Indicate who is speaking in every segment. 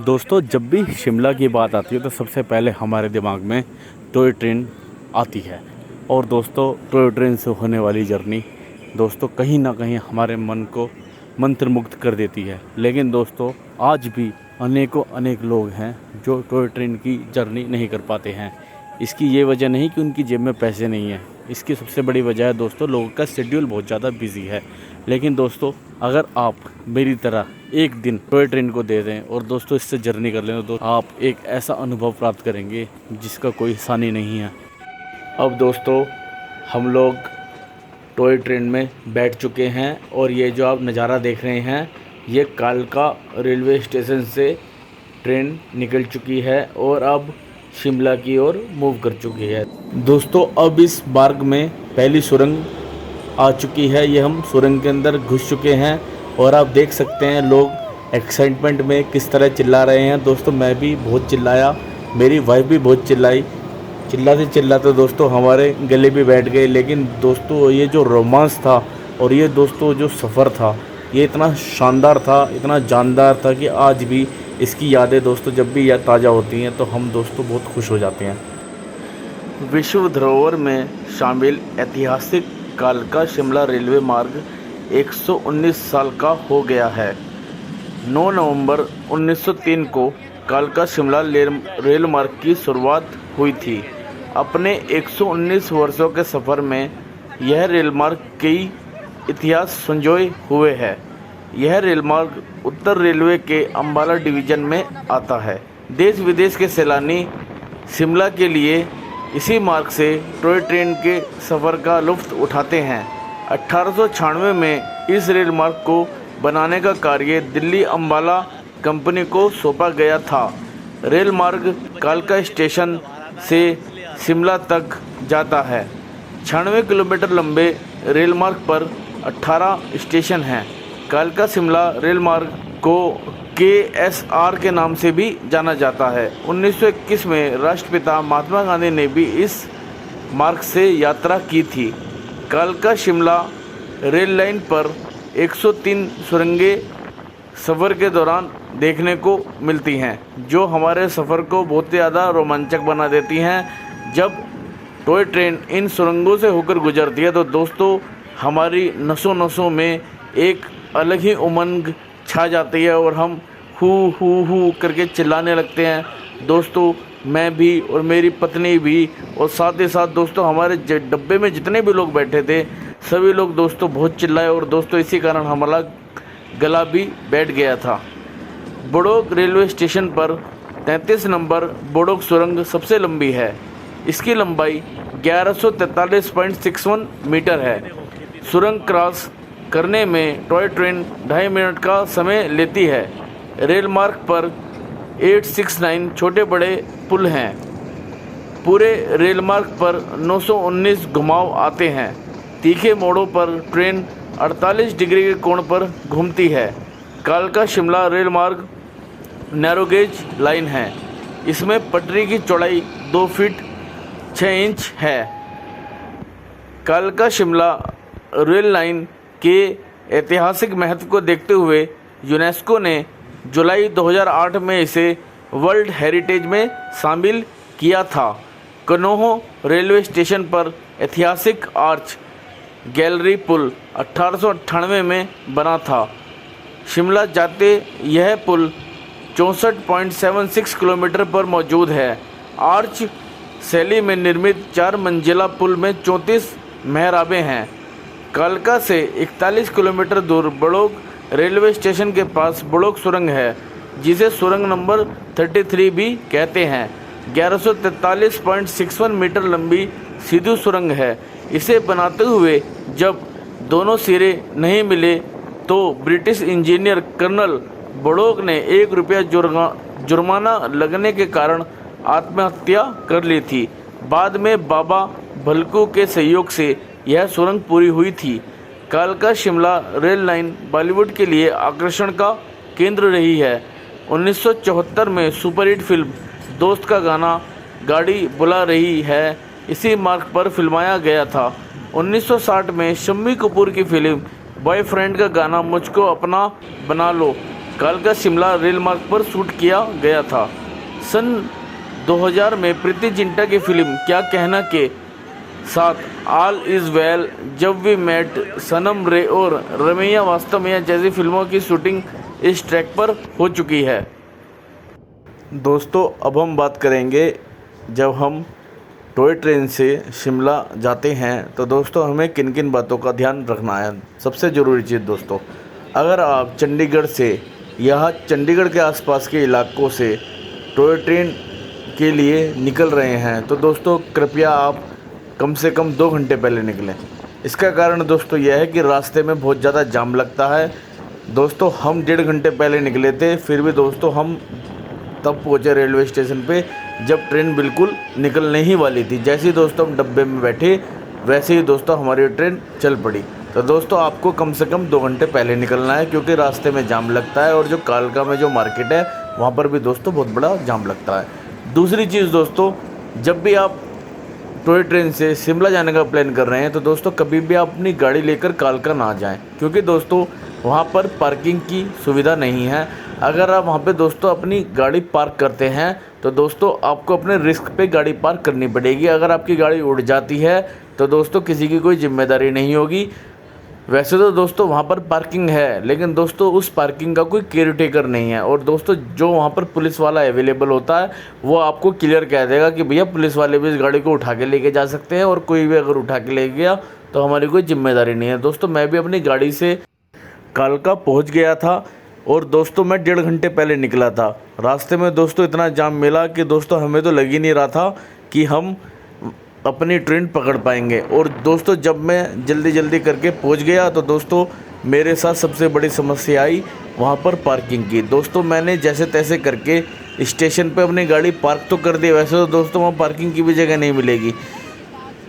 Speaker 1: दोस्तों, जब भी शिमला की बात आती है तो सबसे पहले हमारे दिमाग में टॉय ट्रेन आती है। और दोस्तों, टॉय ट्रेन से होने वाली जर्नी दोस्तों कहीं ना कहीं हमारे मन को मंत्रमुग्ध कर देती है। लेकिन दोस्तों, आज भी अनेक लोग हैं जो टॉय ट्रेन की जर्नी नहीं कर पाते हैं। इसकी ये वजह नहीं कि उनकी जेब में पैसे नहीं हैं, इसकी सबसे बड़ी वजह है दोस्तों लोगों का शेड्यूल बहुत ज़्यादा बिजी है। लेकिन दोस्तों, अगर आप मेरी तरह एक दिन टॉय ट्रेन को दे दें और दोस्तों इससे जर्नी कर लें तो आप एक ऐसा अनुभव प्राप्त करेंगे जिसका कोई सानी नहीं है। अब दोस्तों, हम लोग टॉय ट्रेन में बैठ चुके हैं और ये जो आप नज़ारा देख रहे हैं ये कालका रेलवे स्टेशन से ट्रेन निकल चुकी है और अब शिमला की ओर मूव कर चुकी है। दोस्तों, अब इस मार्ग में पहली सुरंग आ चुकी है। ये हम सुरंग के अंदर घुस चुके हैं और आप देख सकते हैं लोग एक्साइटमेंट में किस तरह चिल्ला रहे हैं। दोस्तों, मैं भी बहुत चिल्लाया, मेरी वाइफ भी बहुत चिल्लाई। चिल्लाते दोस्तों हमारे गले भी बैठ गए। लेकिन दोस्तों, ये जो रोमांस था और ये दोस्तों जो सफ़र था ये इतना शानदार था, इतना जानदार था कि आज भी इसकी यादें दोस्तों जब भी याद ताज़ा होती हैं तो हम दोस्तों बहुत खुश हो जाते हैं। विश्व धरोहर में शामिल ऐतिहासिक कालका शिमला रेलवे मार्ग 119 साल का हो गया है। 9 नवंबर 1903 को कालका शिमला रेल मार्ग की शुरुआत हुई थी। अपने 119 वर्षों के सफ़र में यह रेल मार्ग कई इतिहास संजोए हुए है। यह रेल मार्ग उत्तर रेलवे के अम्बाला डिवीज़न में आता है। देश विदेश के सैलानी शिमला के लिए इसी मार्ग से टॉय ट्रेन के सफ़र का लुत्फ़ उठाते हैं। 1896 में इस रेल मार्ग को बनाने का कार्य दिल्ली अम्बाला कंपनी को सौंपा गया था। रेल मार्ग कालका स्टेशन से शिमला तक जाता है। 96 किलोमीटर लंबे रेल मार्ग पर 18 स्टेशन हैं। कालका शिमला रेल मार्ग को KSR के नाम से भी जाना जाता है। 1921 में राष्ट्रपिता महात्मा गांधी ने भी इस मार्ग से यात्रा की थी। कालका शिमला रेल लाइन पर 103 सुरंगें सफ़र के दौरान देखने को मिलती हैं, जो हमारे सफ़र को बहुत ज़्यादा रोमांचक बना देती हैं। जब टॉय ट्रेन इन सुरंगों से होकर गुजरती है तो दोस्तों हमारी नसों नसों में एक अलग ही उमंग छा जाती है और हम हू करके चिल्लाने लगते हैं। दोस्तों, मैं भी और मेरी पत्नी भी और साथ ही साथ दोस्तों हमारे डब्बे में जितने भी लोग बैठे थे सभी लोग दोस्तों बहुत चिल्लाए और दोस्तों इसी कारण हमारा गला भी बैठ गया था। बड़ोग रेलवे स्टेशन पर 33 नंबर बड़ोग सुरंग सबसे लंबी है। इसकी लंबाई 1143.61 मीटर है। सुरंग क्रॉस करने में टॉय ट्रेन 2.5 मिनट का समय लेती है। रेल मार्ग पर 869 छोटे बड़े पुल हैं। पूरे रेल मार्ग पर 919 घुमाव आते हैं। तीखे मोड़ों पर ट्रेन 48 डिग्री के कोण पर घूमती है। कालका शिमला रेल मार्ग नैरोगेज लाइन है। इसमें पटरी की चौड़ाई 2 फीट 6 इंच है। कालका शिमला रेल लाइन के ऐतिहासिक महत्व को देखते हुए यूनेस्को ने जुलाई 2008 में इसे वर्ल्ड हेरिटेज में शामिल किया था। कनोह रेलवे स्टेशन पर ऐतिहासिक आर्च गैलरी पुल 1898 में बना था। शिमला जाते यह पुल 64.76 किलोमीटर पर मौजूद है। आर्च शैली में निर्मित 4 मंजिला पुल में 34 मेहराबें हैं। कालका से 41 किलोमीटर दूर बड़ोग रेलवे स्टेशन के पास बड़ोग सुरंग है, जिसे सुरंग नंबर 33 भी कहते हैं। 1143.61 मीटर लंबी सीधी सुरंग है। इसे बनाते हुए जब दोनों सिरे नहीं मिले तो ब्रिटिश इंजीनियर कर्नल बड़ोग ने ₹1 जुर्माना लगने के कारण आत्महत्या कर ली थी। बाद में बाबा भलकू के सहयोग से यह सुरंग पूरी हुई थी। कालका शिमला रेल लाइन बॉलीवुड के लिए आकर्षण का केंद्र रही है। 1974 में सुपरहिट फिल्म दोस्त का गाना गाड़ी बुला रही है इसी मार्ग पर फिल्माया गया था। 1960 में शम्मी कपूर की फिल्म बॉयफ्रेंड का गाना मुझको अपना बना लो कालका शिमला रेल मार्ग पर शूट किया गया था। सन 2000 में प्रीति जिंटा की फिल्म क्या कहना के साथ ऑल इज़ वेल, जब वी मेट, सनम रे और रमैया वास्तवमैया जैसी फिल्मों की शूटिंग इस ट्रैक पर हो चुकी है। दोस्तों अब हम बात करेंगे, जब हम टॉय ट्रेन से शिमला जाते हैं तो दोस्तों हमें किन किन बातों का ध्यान रखना है। सबसे ज़रूरी चीज़ दोस्तों, अगर आप चंडीगढ़ से या चंडीगढ़ के आसपास के इलाकों से टॉय ट्रेन के लिए निकल रहे हैं तो दोस्तों कृपया आप कम से कम 2 घंटे पहले निकलें। इसका कारण दोस्तों यह है कि रास्ते में बहुत ज़्यादा जाम लगता है। दोस्तों हम 1.5 घंटे पहले निकले थे, फिर भी दोस्तों हम तब पहुँचे रेलवे स्टेशन पे जब ट्रेन बिल्कुल निकलने ही वाली थी। जैसे ही दोस्तों हम डब्बे में बैठे वैसे ही दोस्तों हमारी ट्रेन चल पड़ी। तो दोस्तों आपको कम से कम 2 घंटे पहले निकलना है, क्योंकि रास्ते में जाम लगता है और जो कालका में जो मार्केट है वहाँ पर भी दोस्तों बहुत बड़ा जाम लगता है। दूसरी चीज़ दोस्तों, जब भी आप टॉय ट्रेन से शिमला जाने का प्लान कर रहे हैं तो दोस्तों कभी भी आप अपनी गाड़ी लेकर कालका ना जाएं, क्योंकि दोस्तों वहाँ पर पार्किंग की सुविधा नहीं है। अगर आप वहाँ पे दोस्तों अपनी गाड़ी पार्क करते हैं तो दोस्तों आपको अपने रिस्क पे गाड़ी पार्क करनी पड़ेगी। अगर आपकी गाड़ी उड़ जाती है तो दोस्तों किसी की कोई जिम्मेदारी नहीं होगी। वैसे तो दोस्तों वहाँ पर पार्किंग है, लेकिन दोस्तों उस पार्किंग का कोई केयर टेकर नहीं है। और दोस्तों जो वहाँ पर पुलिस वाला अवेलेबल होता है वो आपको क्लियर कह देगा कि भैया पुलिस वाले भी इस गाड़ी को उठा के लेके जा सकते हैं, और कोई भी अगर उठा के ले गया तो हमारी कोई जिम्मेदारी नहीं है। दोस्तों मैं भी अपनी गाड़ी से कालका पहुँच गया था और दोस्तों मैं 1.5 घंटे पहले निकला था। रास्ते में दोस्तों इतना जाम मिला कि दोस्तों हमें तो लग ही नहीं रहा था कि हम अपनी ट्रेन पकड़ पाएंगे। और दोस्तों जब मैं जल्दी करके पहुंच गया तो दोस्तों मेरे साथ सबसे बड़ी समस्या आई वहां पर पार्किंग की। दोस्तों मैंने जैसे तैसे करके स्टेशन पे अपनी गाड़ी पार्क तो कर दी। वैसे तो दोस्तों वहाँ पार्किंग की भी जगह नहीं मिलेगी,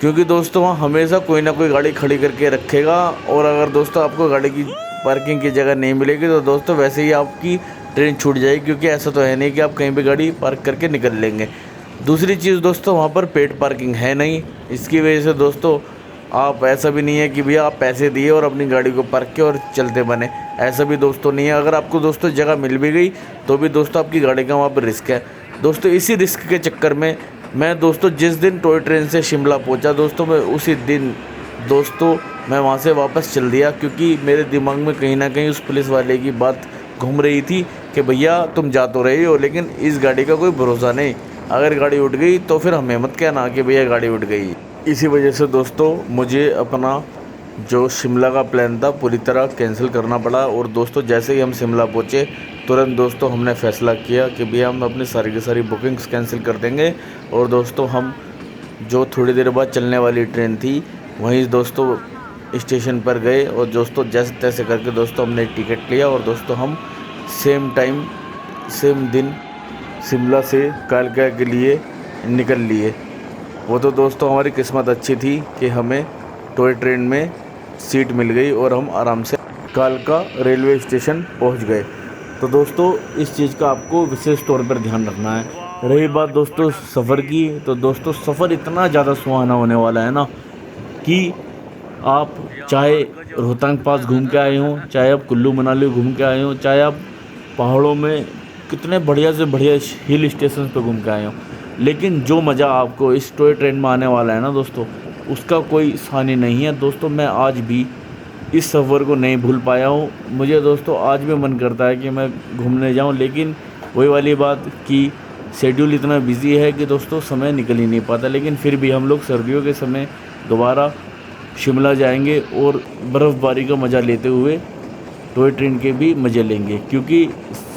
Speaker 1: क्योंकि दोस्तों वहाँ हमेशा कोई ना कोई गाड़ी खड़ी करके रखेगा। और अगर दोस्तों आपको गाड़ी की पार्किंग की जगह नहीं मिलेगी तो दोस्तों वैसे ही आपकी ट्रेन छूट जाएगी, क्योंकि ऐसा तो है नहीं कि आप कहीं भी गाड़ी पार्क करके निकल लेंगे। दूसरी चीज़ दोस्तों वहाँ पर पेड पार्किंग है नहीं, इसकी वजह से दोस्तों आप ऐसा भी नहीं है कि भैया आप पैसे दिए और अपनी गाड़ी को पार्क किया और चलते बने, ऐसा भी दोस्तों नहीं है। अगर आपको दोस्तों जगह मिल भी गई तो भी दोस्तों आपकी गाड़ी का वहाँ पर रिस्क है। दोस्तों इसी रिस्क के चक्कर में मैं दोस्तों जिस दिन टॉय ट्रेन से शिमला पहुँचा दोस्तों मैं उसी दिन दोस्तों मैं वहाँ से वापस चल दिया, क्योंकि मेरे दिमाग में कहीं ना कहीं उस पुलिस वाले की बात घूम रही थी कि भैया तुम जा तो रहे हो लेकिन इस गाड़ी का कोई भरोसा नहीं, अगर गाड़ी उठ गई तो फिर हमें मत कहना कि भैया गाड़ी उठ गई। इसी वजह से दोस्तों मुझे अपना जो शिमला का प्लान था पूरी तरह कैंसिल करना पड़ा। और दोस्तों जैसे ही हम शिमला पहुँचे तुरंत दोस्तों हमने फ़ैसला किया कि भैया हम अपनी सारी की सारी बुकिंग्स कैंसिल कर देंगे। और दोस्तों हम जो थोड़ी देर बाद चलने वाली ट्रेन थी वहीं दोस्तों स्टेशन पर गए और दोस्तों जैसे तैसे करके दोस्तों हमने टिकट लिया और दोस्तों हम सेम टाइम सेम दिन शिमला से कालका के लिए निकल लिए। वो तो दोस्तों हमारी किस्मत अच्छी थी कि हमें टॉय ट्रेन में सीट मिल गई और हम आराम से कालका रेलवे स्टेशन पहुंच गए। तो दोस्तों इस चीज़ का आपको विशेष तौर पर ध्यान रखना है। रही बात दोस्तों सफ़र की, तो दोस्तों सफ़र इतना ज़्यादा सुहाना होने वाला है ना कि आप चाहे रोहतांग पास घूम के आए हों, चाहे आप कुल्लू मनाली घूम के आए हों, चाहे आप पहाड़ों में कितने बढ़िया से बढ़िया हिल स्टेशन पर घूम के आए हों, लेकिन जो मज़ा आपको इस टॉय ट्रेन में आने वाला है ना दोस्तों उसका कोई सानी नहीं है। दोस्तों मैं आज भी इस सफ़र को नहीं भूल पाया हूँ। मुझे दोस्तों आज भी मन करता है कि मैं घूमने जाऊँ, लेकिन वही वाली बात कि शेड्यूल इतना बिजी है कि दोस्तों समय निकल ही नहीं पाता। लेकिन फिर भी हम लोग सर्दियों के समय दोबारा शिमला जाएंगे और बर्फ़बारी का मज़ा लेते हुए टॉय ट्रेन के भी मज़े लेंगे, क्योंकि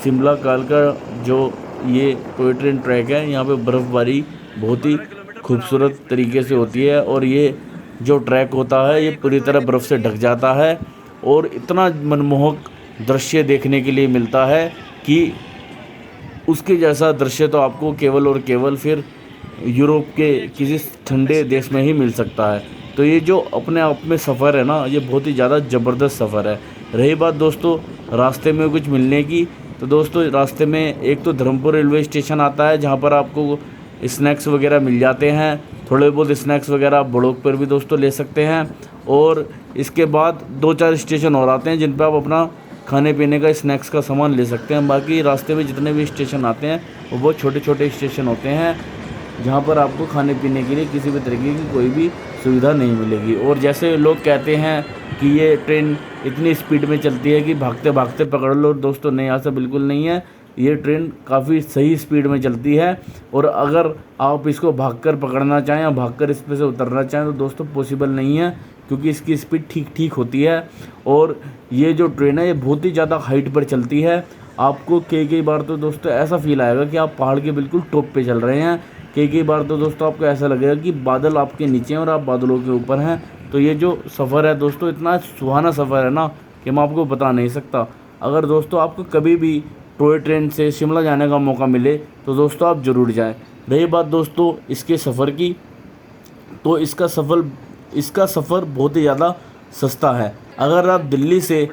Speaker 1: शिमला कालका जो ये टॉय ट्रेन ट्रैक है यहाँ पे बर्फ़बारी बहुत ही खूबसूरत तरीके से होती है। और ये जो ट्रैक होता है ये पूरी तरह बर्फ़ से ढक जाता है और इतना मनमोहक दृश्य देखने के लिए मिलता है कि उसके जैसा दृश्य तो आपको केवल और केवल फिर यूरोप के किसी ठंडे देश में ही मिल सकता है। तो ये जो अपने आप में सफ़र है ना ये बहुत ही ज़्यादा ज़बरदस्त सफ़र है। रही बात दोस्तों रास्ते में कुछ मिलने की, तो दोस्तों रास्ते में एक तो धर्मपुर रेलवे स्टेशन आता है जहाँ पर आपको स्नैक्स वगैरह मिल जाते हैं। थोड़े बहुत स्नैक्स वगैरह आप बड़ोक पर भी दोस्तों ले सकते हैं। और इसके बाद 2-4 स्टेशन और आते हैं जिन पर आप अपना खाने पीने का स्नैक्स का सामान ले सकते हैं। बाकी रास्ते में जितने भी स्टेशन आते हैं वो बहुत छोटे छोटे स्टेशन होते हैं जहाँ पर आपको खाने पीने के लिए किसी भी तरीके की कोई भी सुविधा नहीं मिलेगी। और जैसे लोग कहते हैं कि ये ट्रेन इतनी स्पीड में चलती है कि भागते भागते पकड़ लो, दोस्तों नहीं, ऐसा बिल्कुल नहीं है। ये ट्रेन काफ़ी सही स्पीड में चलती है और अगर आप इसको भागकर पकड़ना चाहें या भागकर इस पे से उतरना चाहें तो दोस्तों पॉसिबल नहीं है, क्योंकि इसकी स्पीड ठीक ठीक होती है। और ये जो ट्रेन है ये बहुत ही ज़्यादा हाइट पर चलती है। आपको कई बार तो दोस्तों ऐसा फील आएगा कि आप पहाड़ के बिल्कुल टॉप पे चल रहे हैं। कई बार तो दोस्तों आपको ऐसा लगेगा कि बादल आपके नीचे हैं और आप बादलों के ऊपर हैं। तो ये जो सफ़र है दोस्तों इतना सुहाना सफ़र है ना कि मैं आपको बता नहीं सकता। अगर दोस्तों आपको कभी भी टॉय ट्रेन से शिमला जाने का मौका मिले तो दोस्तों आप ज़रूर जाएं। रही बात दोस्तों इसके सफ़र की, तो इसका सफ़र बहुत ही ज़्यादा सस्ता है। अगर आप दिल्ली से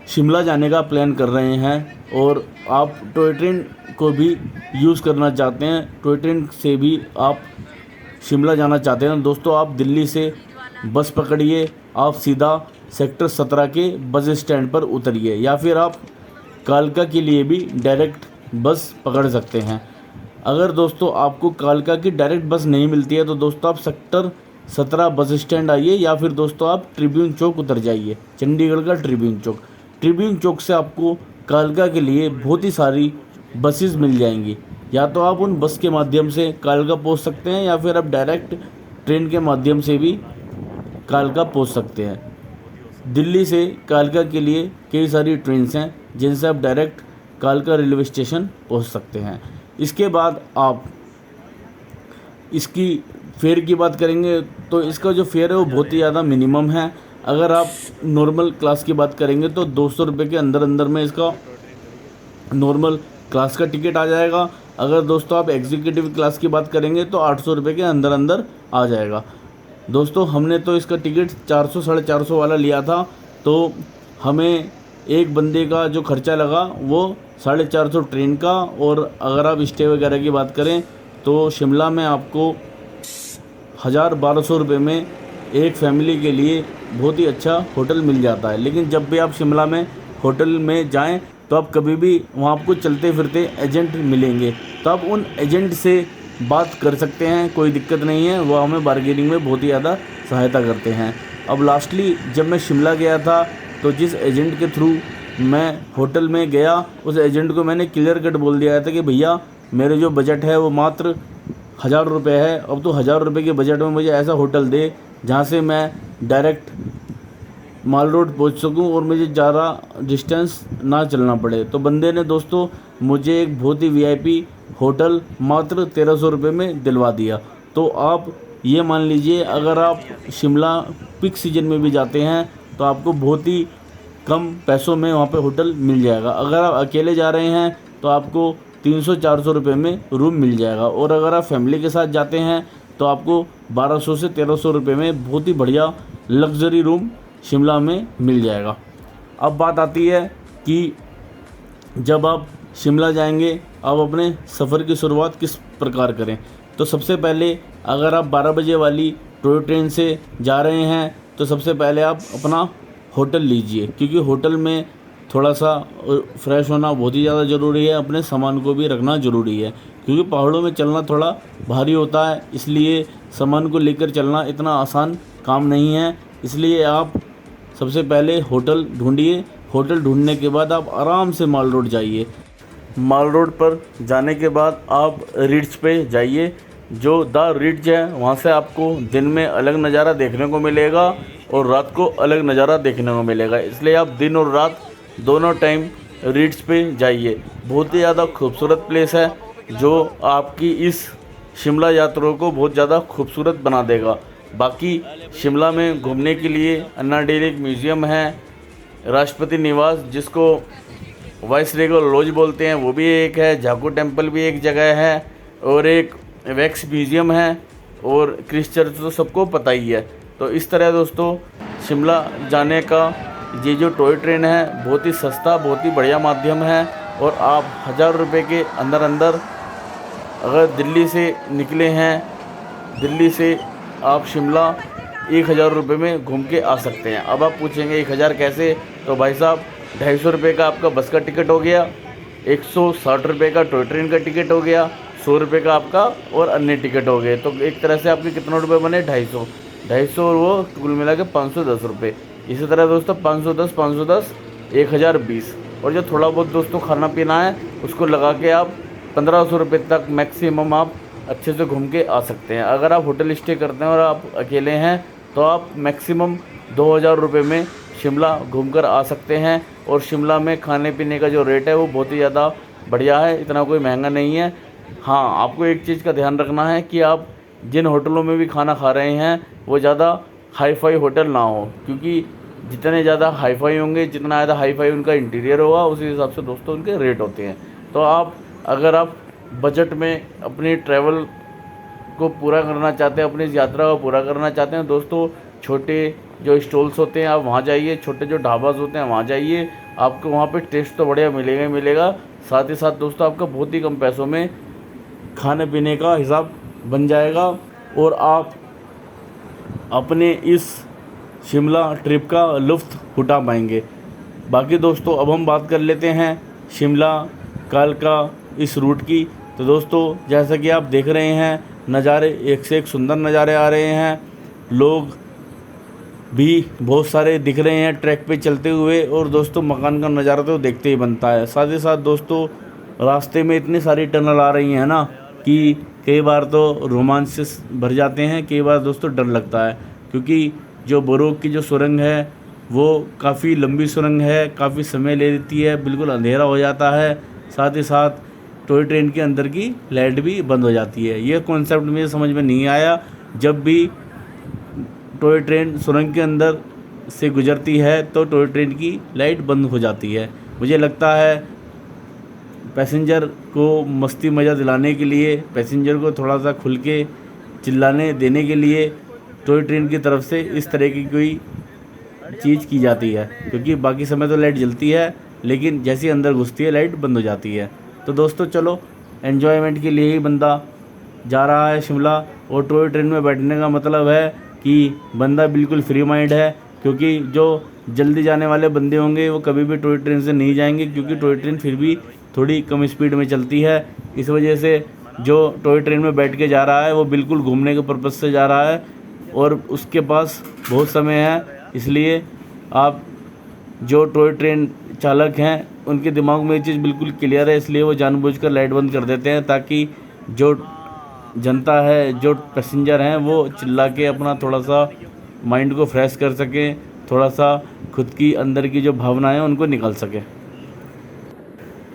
Speaker 1: शिमला जाने का प्लान कर रहे हैं और आप टॉय ट्रेन को भी यूज़ करना चाहते हैं, टॉय ट्रेन से भी आप शिमला जाना चाहते हैं दोस्तों, आप दिल्ली से बस पकड़िए, आप सीधा सेक्टर 17 के बस स्टैंड पर उतरिए या फिर आप कालका के लिए भी डायरेक्ट बस पकड़ सकते हैं। अगर दोस्तों आपको कालका की डायरेक्ट बस नहीं मिलती है तो दोस्तों आप सेक्टर 17 बस स्टैंड आइए या फिर दोस्तों आप ट्रिब्यून चौक उतर जाइए, चंडीगढ़ का ट्रिब्यून चौक से आपको कालका के लिए बहुत ही सारी बसेस मिल जाएंगी। या तो आप उन बस के माध्यम से कालका पहुंच सकते हैं या फिर आप डायरेक्ट ट्रेन के माध्यम से भी कालका पहुंच सकते हैं। दिल्ली से कालका के लिए कई सारी ट्रेन्स हैं जिनसे आप डायरेक्ट कालका रेलवे स्टेशन पहुंच सकते हैं। इसके बाद आप इसकी फेयर की बात करेंगे तो इसका जो फेयर है वो बहुत ही ज़्यादा मिनिमम है। अगर आप नॉर्मल क्लास की बात करेंगे तो 200 रुपये के अंदर में इसका नॉर्मल क्लास का टिकट आ जाएगा। अगर दोस्तों आप एग्जीक्यूटिव क्लास की बात करेंगे तो 800 रुपये के अंदर आ जाएगा। दोस्तों हमने तो इसका टिकट 400 450 वाला लिया था, तो हमें एक बंदे का जो खर्चा लगा वो 450 ट्रेन का, और अगर आप स्टे वगैरह की बात करें तो शिमला में आपको 1000-1200 रुपये में एक फैमिली के लिए बहुत ही अच्छा होटल मिल जाता है। लेकिन जब भी आप शिमला में होटल में जाएं तो आप कभी भी वहाँ आपको चलते फिरते एजेंट मिलेंगे, तो आप उन एजेंट से बात कर सकते हैं, कोई दिक्कत नहीं है, वो हमें बार्गेनिंग में बहुत ही ज़्यादा सहायता करते हैं। अब लास्टली जब मैं शिमला गया था तो जिस एजेंट के थ्रू मैं होटल में गया उस एजेंट को मैंने क्लियर कट बोल दिया था कि भैया मेरे जो बजट है वो मात्र 1000 रुपये है। अब तो 1000 रुपये के बजट में मुझे ऐसा होटल दे जहाँ से मैं डायरेक्ट माल रोड पहुँच सकूँ और मुझे ज़्यादा डिस्टेंस ना चलना पड़े। तो बंदे ने दोस्तों मुझे एक बहुत ही VIP होटल मात्र 1300 रुपये में दिलवा दिया। तो आप ये मान लीजिए अगर आप शिमला पीक सीजन में भी जाते हैं तो आपको बहुत ही कम पैसों में वहाँ पे होटल मिल जाएगा। अगर आप अकेले जा रहे हैं तो आपको 300-400 रुपये में रूम मिल जाएगा, और अगर आप फैमिली के साथ जाते हैं तो आपको 1200 से 1300 रुपये में बहुत ही बढ़िया लग्जरी रूम शिमला में मिल जाएगा। अब बात आती है कि जब आप शिमला जाएंगे आप अपने सफ़र की शुरुआत किस प्रकार करें। तो सबसे पहले अगर आप 12 बजे वाली टॉय ट्रेन से जा रहे हैं तो सबसे पहले आप अपना होटल लीजिए, क्योंकि होटल में थोड़ा सा फ्रेश होना बहुत ही ज़्यादा ज़रूरी है, अपने सामान को भी रखना ज़रूरी है, क्योंकि पहाड़ों में चलना थोड़ा भारी होता है, इसलिए सामान को लेकर चलना इतना आसान काम नहीं है। इसलिए आप सबसे पहले होटल ढूंढिए, होटल ढूंढने के बाद आप आराम से माल रोड जाइए। माल रोड पर जाने के बाद आप रिड्ज पे जाइए, जो द रिड्ज है वहाँ से आपको दिन में अलग नज़ारा देखने को मिलेगा और रात को अलग नज़ारा देखने को मिलेगा। इसलिए आप दिन और रात दोनों टाइम रिड्ज पे जाइए। बहुत ही ज़्यादा खूबसूरत प्लेस है जो आपकी इस शिमला यात्रा को बहुत ज़्यादा खूबसूरत बना देगा। बाकी शिमला में घूमने के लिए अन्ना डेरी एक म्यूज़ियम है, राष्ट्रपति निवास जिसको वाइस रेगल लॉज बोलते हैं वो भी एक है, जाको टेम्पल भी एक जगह है, और एक वैक्स म्यूज़ियम है, और क्रिस्ट चर्च तो सबको पता ही है। तो इस तरह दोस्तों शिमला जाने का ये जो टॉय ट्रेन है बहुत ही सस्ता, बहुत ही बढ़िया माध्यम है, और आप 1000 रुपये के अंदर अगर दिल्ली से निकले हैं, दिल्ली से आप शिमला 1000 रुपये में घूम के आ सकते हैं। अब आप पूछेंगे 1000 कैसे, तो भाई साहब ₹250 का आपका बस का टिकट हो गया, ₹160 का टॉय ट्रेन का टिकट हो गया, ₹100 का आपका और अन्य टिकट हो गए। तो एक तरह से आपके कितना रुपये बने, 250 और वो कुल मिला के ₹510। इसी तरह दोस्तों 510 1020, और जो थोड़ा बहुत दोस्तों खाना पीना है उसको लगा के आप ₹1500 तक मैक्सिमम आप अच्छे से घूम के आ सकते हैं। अगर आप होटल स्टे करते हैं और आप अकेले हैं तो आप मैक्सिमम ₹2000 में शिमला घूमकर आ सकते हैं। और शिमला में खाने पीने का जो रेट है वो बहुत ही ज़्यादा बढ़िया है, इतना कोई महंगा नहीं है। हाँ, आपको एक चीज़ का ध्यान रखना है कि आप जिन होटलों में भी खाना खा रहे हैं वो ज़्यादा हाई फाई होटल ना हो, क्योंकि जितने ज़्यादा हाई फाई होंगे, जितना ज़्यादा हाई फाई उनका इंटीरियर होगा, उसी हिसाब से दोस्तों उनके रेट होते हैं। तो अगर आप बजट में अपनी ट्रैवल को पूरा करना चाहते हैं, अपनी इस यात्रा को पूरा करना चाहते हैं दोस्तों, छोटे जो स्टॉल्स होते हैं आप वहाँ जाइए, छोटे जो ढाबाज होते हैं वहाँ जाइए। आपको वहाँ पे टेस्ट तो बढ़िया मिलेगा ही मिलेगा, साथ ही साथ दोस्तों आपका बहुत ही कम पैसों में खाने पीने का हिसाब बन जाएगा और आप अपने इस शिमला ट्रिप का लुत्फ़ उठा पाएंगे। बाकी दोस्तों अब हम बात कर लेते हैं शिमला कालका इस रूट की। तो दोस्तों जैसा कि आप देख रहे हैं, नज़ारे एक से एक सुंदर नज़ारे आ रहे हैं, लोग भी बहुत सारे दिख रहे हैं ट्रैक पे चलते हुए, और दोस्तों मकान का नज़ारा तो देखते ही बनता है। साथ ही साथ दोस्तों रास्ते में इतनी सारी टनल आ रही हैं ना कि कई बार तो रोमांच से भर जाते हैं, कई बार दोस्तों डर लगता है, क्योंकि जो बोरोक की जो सुरंग है वो काफ़ी लंबी सुरंग है, काफ़ी समय ले लेती है, बिल्कुल अंधेरा हो जाता है। साथ ही साथ टॉय ट्रेन के अंदर की लाइट भी बंद हो जाती है। ये कॉन्सेप्ट मुझे समझ में नहीं आया, जब भी टॉय ट्रेन सुरंग के अंदर से गुजरती है तो टॉय ट्रेन की लाइट बंद हो जाती है। मुझे लगता है पैसेंजर को मस्ती मज़ा दिलाने के लिए, पैसेंजर को थोड़ा सा खुल के चिल्लाने देने के लिए टॉय ट्रेन की तरफ से इस तरह की कोई चीज़ की जाती है, क्योंकि बाकी समय तो लाइट जलती है लेकिन जैसे ही अंदर घुसती है लाइट बंद हो जाती है। तो दोस्तों चलो, एन्जॉयमेंट के लिए ही बंदा जा रहा है शिमला, और टॉय ट्रेन में बैठने का मतलब है कि बंदा बिल्कुल फ्री माइंड है, क्योंकि जो जल्दी जाने वाले बंदे होंगे वो कभी भी टॉय ट्रेन से नहीं जाएंगे, क्योंकि टॉय ट्रेन फिर भी थोड़ी कम स्पीड में चलती है। इस वजह से जो टॉय ट्रेन में बैठ के जा रहा है वो बिल्कुल घूमने के पर्पज़ से जा रहा है और उसके पास बहुत समय है। इसलिए आप जो टॉय ट्रेन चालक हैं उनके दिमाग में ये चीज़ बिल्कुल क्लियर है, इसलिए वो जानबूझकर लाइट बंद कर देते हैं ताकि जो जनता है, जो पैसेंजर हैं, वो चिल्ला के अपना थोड़ा सा माइंड को फ्रेश कर सकें, थोड़ा सा खुद की अंदर की जो भावनाएं उनको निकल सकें।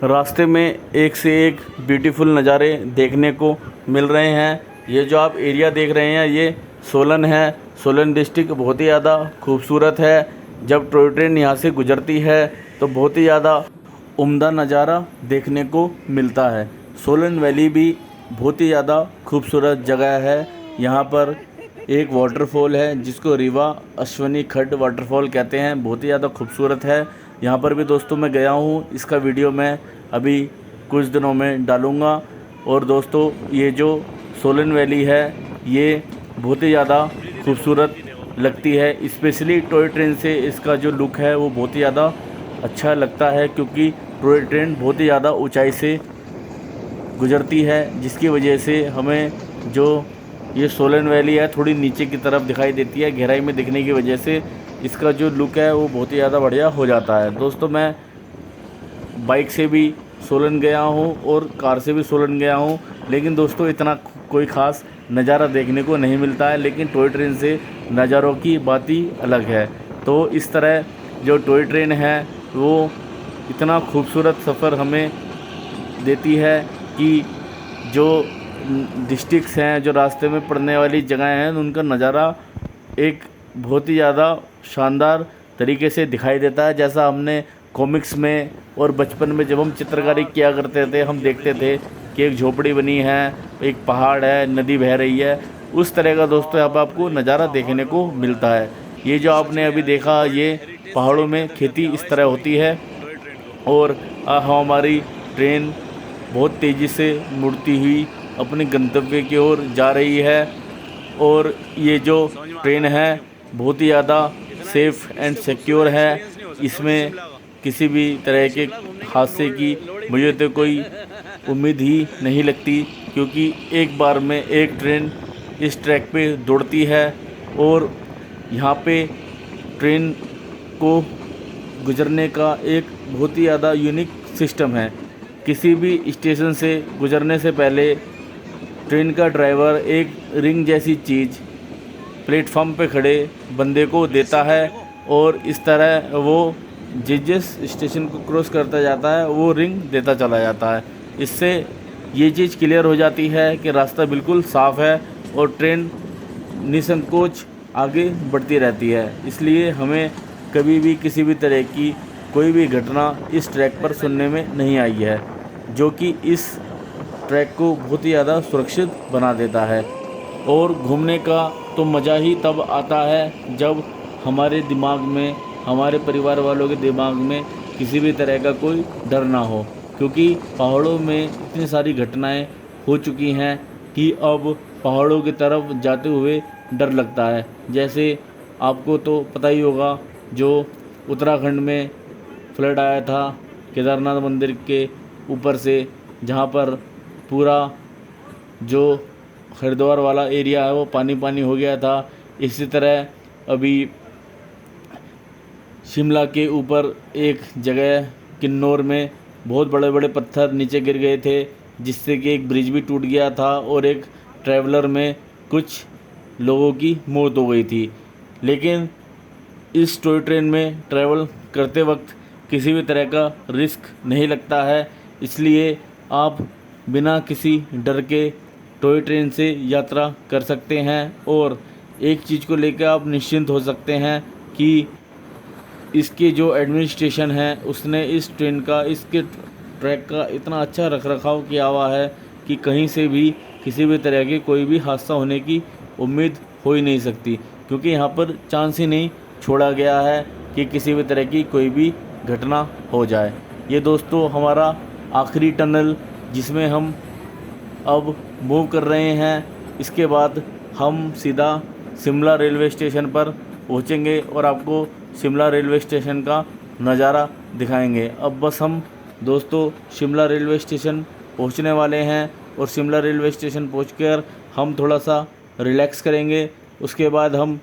Speaker 1: रास्ते में एक से एक ब्यूटीफुल नज़ारे देखने को मिल रहे हैं। ये जो आप एरिया देख रहे हैं ये सोलन है। सोलन डिस्ट्रिक्ट बहुत ही ज़्यादा खूबसूरत है। जब टॉय ट्रेन यहाँ से गुजरती है तो बहुत ही ज़्यादा उम्दा नज़ारा देखने को मिलता है। सोलन वैली भी बहुत ही ज़्यादा खूबसूरत जगह है। यहाँ पर एक वाटरफॉल है जिसको रीवा अश्वनी खड्ड वाटरफॉल कहते हैं, बहुत ही ज़्यादा खूबसूरत है। यहाँ पर भी दोस्तों मैं गया हूँ, इसका वीडियो मैं अभी कुछ दिनों में डालूँगा। और दोस्तों ये जो सोलन वैली है ये बहुत ही ज़्यादा खूबसूरत लगती है, स्पेशली टॉय ट्रेन से इसका जो लुक है वो बहुत ही ज़्यादा अच्छा लगता है, क्योंकि टॉय ट्रेन बहुत ही ज़्यादा ऊंचाई से गुजरती है, जिसकी वजह से हमें जो ये सोलन वैली है थोड़ी नीचे की तरफ दिखाई देती है। गहराई में दिखने की वजह से इसका जो लुक है वो बहुत ही ज़्यादा बढ़िया हो जाता है। दोस्तों मैं बाइक से भी सोलन गया हूँ और कार से भी सोलन गया हूँ, लेकिन दोस्तों इतना कोई ख़ास नज़ारा देखने को नहीं मिलता है, लेकिन टॉय ट्रेन से नज़ारों की बात ही अलग है। तो इस तरह जो टॉय ट्रेन है वो इतना खूबसूरत सफ़र हमें देती है कि जो डिस्ट्रिक्ट्स हैं, जो रास्ते में पड़ने वाली जगह हैं, उनका नज़ारा एक बहुत ही ज़्यादा शानदार तरीके से दिखाई देता है। जैसा हमने कॉमिक्स में और बचपन में जब हम चित्रकारी किया करते थे, हम देखते थे कि एक झोपड़ी बनी है, एक पहाड़ है, नदी बह रही है, उस तरह का दोस्तों यहाँ पर आपको नज़ारा देखने को मिलता है। ये जो आपने अभी देखा, ये पहाड़ों में खेती इस तरह होती है और हमारी ट्रेन बहुत तेज़ी से मुड़ती हुई अपने गंतव्य की ओर जा रही है। और ये जो ट्रेन है बहुत ही ज़्यादा सेफ़ एंड सिक्योर है। इसमें किसी भी तरह के हादसे की मुझे तो कोई उम्मीद ही नहीं लगती, क्योंकि एक बार में एक ट्रेन इस ट्रैक पे दौड़ती है और यहाँ पे ट्रेन को गुजरने का एक बहुत ही ज़्यादा यूनिक सिस्टम है। किसी भी स्टेशन से गुजरने से पहले ट्रेन का ड्राइवर एक रिंग जैसी चीज़ प्लेटफॉर्म पे खड़े बंदे को देता है और इस तरह वो जिस स्टेशन को क्रॉस करता जाता है वो रिंग देता चला जाता है। इससे ये चीज़ क्लियर हो जाती है कि रास्ता बिल्कुल साफ़ है और ट्रेन निसंकोच आगे बढ़ती रहती है। इसलिए हमें कभी भी किसी भी तरह की कोई भी घटना इस ट्रैक पर सुनने में नहीं आई है, जो कि इस ट्रैक को बहुत ही ज़्यादा सुरक्षित बना देता है। और घूमने का तो मज़ा ही तब आता है जब हमारे दिमाग में, हमारे परिवार वालों के दिमाग में किसी भी तरह का कोई डर ना हो, क्योंकि पहाड़ों में इतनी सारी घटनाएं हो चुकी हैं कि अब पहाड़ों की तरफ जाते हुए डर लगता है। जैसे आपको तो पता ही होगा, जो उत्तराखंड में फ्लड आया था केदारनाथ मंदिर के ऊपर से, जहां पर पूरा जो हरिद्वार वाला एरिया है वो पानी पानी हो गया था। इसी तरह अभी शिमला के ऊपर एक जगह किन्नौर में बहुत बड़े बड़े पत्थर नीचे गिर गए थे, जिससे कि एक ब्रिज भी टूट गया था और एक ट्रैवलर में कुछ लोगों की मौत हो गई थी। लेकिन इस टॉय ट्रेन में ट्रैवल करते वक्त किसी भी तरह का रिस्क नहीं लगता है, इसलिए आप बिना किसी डर के टॉय ट्रेन से यात्रा कर सकते हैं। और एक चीज़ को लेकर आप निश्चिंत हो सकते हैं कि इसके जो एडमिनिस्ट्रेशन है उसने इस ट्रेन का, इसके ट्रैक का इतना अच्छा रखरखाव किया हुआ है कि कहीं से भी किसी भी तरह के कोई भी हादसा होने की उम्मीद हो ही नहीं सकती, क्योंकि यहाँ पर चांस ही नहीं छोड़ा गया है कि किसी भी तरह की कोई भी घटना हो जाए। ये दोस्तों हमारा आखिरी टनल जिसमें हम अब मूव कर रहे हैं। इसके बाद हम सीधा शिमला रेलवे स्टेशन पर पहुंचेंगे और आपको शिमला रेलवे स्टेशन का नज़ारा दिखाएंगे। अब बस हम दोस्तों शिमला रेलवे स्टेशन पहुंचने वाले हैं और शिमला रेलवे स्टेशन पहुंचकर हम थोड़ा सा रिलैक्स करेंगे। उसके बाद हम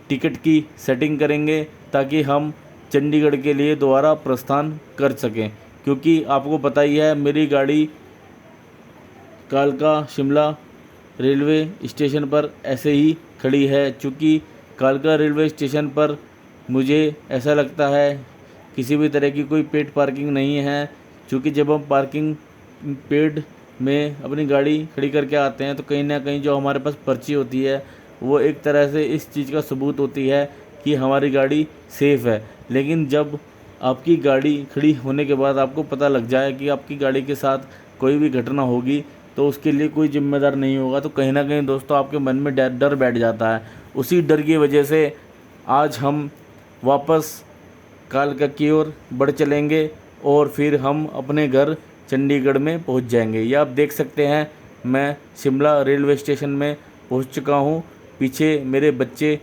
Speaker 1: टिकट की सेटिंग करेंगे ताकि हम चंडीगढ़ के लिए दोबारा प्रस्थान कर सकें, क्योंकि आपको पता ही है मेरी गाड़ी कालका शिमला रेलवे स्टेशन पर ऐसे ही खड़ी है। चूँकि कालका रेलवे स्टेशन पर मुझे ऐसा लगता है किसी भी तरह की कोई पेड पार्किंग नहीं है, क्योंकि जब हम पार्किंग पेड में अपनी गाड़ी खड़ी करके आते हैं तो कहीं ना कहीं जो हमारे पास पर्ची होती है वो एक तरह से इस चीज़ का सबूत होती है कि हमारी गाड़ी सेफ़ है। लेकिन जब आपकी गाड़ी खड़ी होने के बाद आपको पता लग जाए कि आपकी गाड़ी के साथ कोई भी घटना होगी तो उसके लिए कोई जिम्मेदार नहीं होगा, तो कहीं ना कहीं दोस्तों आपके मन में डर बैठ जाता है। उसी डर की वजह से आज हम वापस कालका की ओर बढ़ चलेंगे और फिर हम अपने घर चंडीगढ़ में पहुंच जाएंगे। ये आप देख सकते हैं मैं शिमला रेलवे स्टेशन में पहुंच चुका हूं। पीछे मेरे बच्चे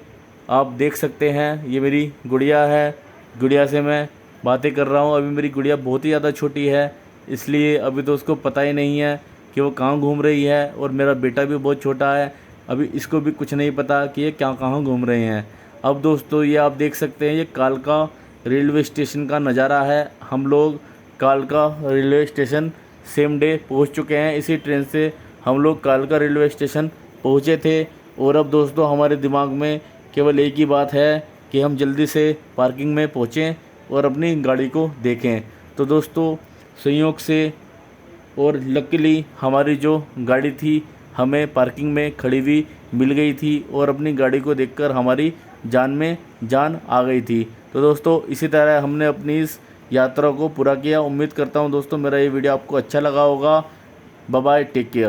Speaker 1: आप देख सकते हैं, ये मेरी गुड़िया है, गुड़िया से मैं बातें कर रहा हूं। अभी मेरी गुड़िया बहुत ही ज़्यादा छोटी है, इसलिए अभी तो उसको पता ही नहीं है कि वो कहाँ घूम रही है, और मेरा बेटा भी बहुत छोटा है, अभी इसको भी कुछ नहीं पता कि ये कहाँ घूम रहे हैं। अब दोस्तों ये आप देख सकते हैं ये कालका रेलवे स्टेशन का नज़ारा है। हम लोग कालका रेलवे स्टेशन सेम डे पहुंच चुके हैं। इसी ट्रेन से हम लोग कालका रेलवे स्टेशन पहुंचे थे और अब दोस्तों हमारे दिमाग में केवल एक ही बात है कि हम जल्दी से पार्किंग में पहुंचें और अपनी गाड़ी को देखें। तो दोस्तों संयोग से और लकीली हमारी जो गाड़ी थी हमें पार्किंग में खड़ी हुई मिल गई थी और अपनी गाड़ी को देखकर हमारी जान में जान आ गई थी। तो दोस्तों इसी तरह हमने अपनी इस यात्रा को पूरा किया। उम्मीद करता हूं दोस्तों मेरा ये वीडियो आपको अच्छा लगा होगा। Bye bye, take care.